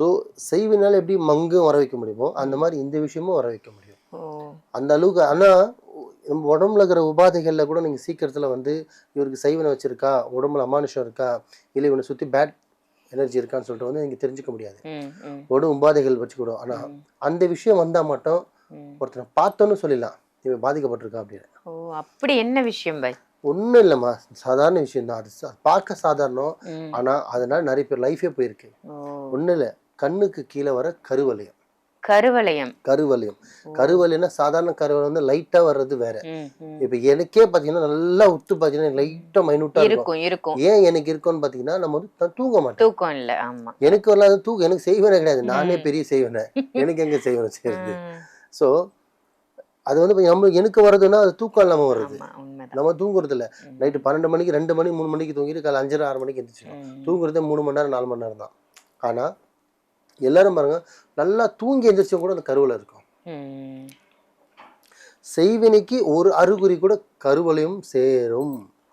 So செய்வினால எப்படி மங்கும் வர வைக்க முடியுமோ அந்த மாதிரி இந்த விஷயமும் வர வைக்க முடியும். அந்த அளவுக்கு. ஆனால் நம்ம உடம்புல இருக்கிற உபாதைகளில் கூட நீங்கள் சீக்கிரத்தில் வந்து இவருக்கு செய்வினை வச்சிருக்கா, உடம்புல அமானுஷம் இருக்கா, இல்லை இவனை சுற்றி பேட் எனர்ஜி இருக்கான்னு சொல்லிட்டு வந்து நீங்கள் தெரிஞ்சுக்க முடியாது. உடம்பு உபாதைகள் வச்சுக்கூடும். ஆனால் அந்த விஷயம் வந்தால் மட்டும் ஒருத்தனை பார்த்தோன்னு சொல்லிடலாம் இவன் பாதிக்கப்பட்டிருக்கா அப்படின்னு. ஓ, அப்படி என்ன விஷயம் பாய்? ஒன்றும் இல்லைம்மா, சாதாரண விஷயம் தான். அது பார்க்க சாதாரணம், ஆனால் அதனால நிறைய பேர் லைஃபே போயிருக்கு. ஒன்றும் இல்லை, கண்ணுக்கு கீழே வர கருவளையம். கருவளையம். கருவளையம். கருவளையம்னா சாதாரண கருவளையம் வந்து லைட்டாக வர்றது வேற. இப்போ எனக்கே பார்த்தீங்கன்னா நல்லா உத்து பார்த்தீங்கன்னா லைட்டாக மைனூட்டாக இருக்கும். ஏன் எனக்கு இருக்கும்னு பார்த்தீங்கன்னா நம்ம வந்து தூங்க மாட்டோம். தூக்கம் இல்லை. ஆமாம், எனக்கு வரலாத தூக்கம். எனக்கு செய்வேனே கிடையாது. நானே பெரிய செய்வேனே. எனக்கு எங்கே செய்வேன் செய்யறது. ஸோ அது வந்து நம்மளுக்கு எனக்கு வர்றதுன்னா அது தூக்கம் இல்லாமல் வருது. நம்ம தூங்குறது இல்லை. நைட்டு 12 மணிக்கு 2 மணி 3 மணிக்கு தூங்கிட்டு காலை 5:30 6 மணிக்கு எந்திரிச்சிடும். தூங்குறதே 3 மணி நேரம் 4 மணி நேரம் தான். ஆனால் எல்லாரும் பாருங்க நல்லா தூங்கி எந்திரிச்சவங்க கூட அந்த கருவில் இருக்கும். செய்வினைக்கு ஒரு அறிகுறி கூட கருவளையும் சேரும்.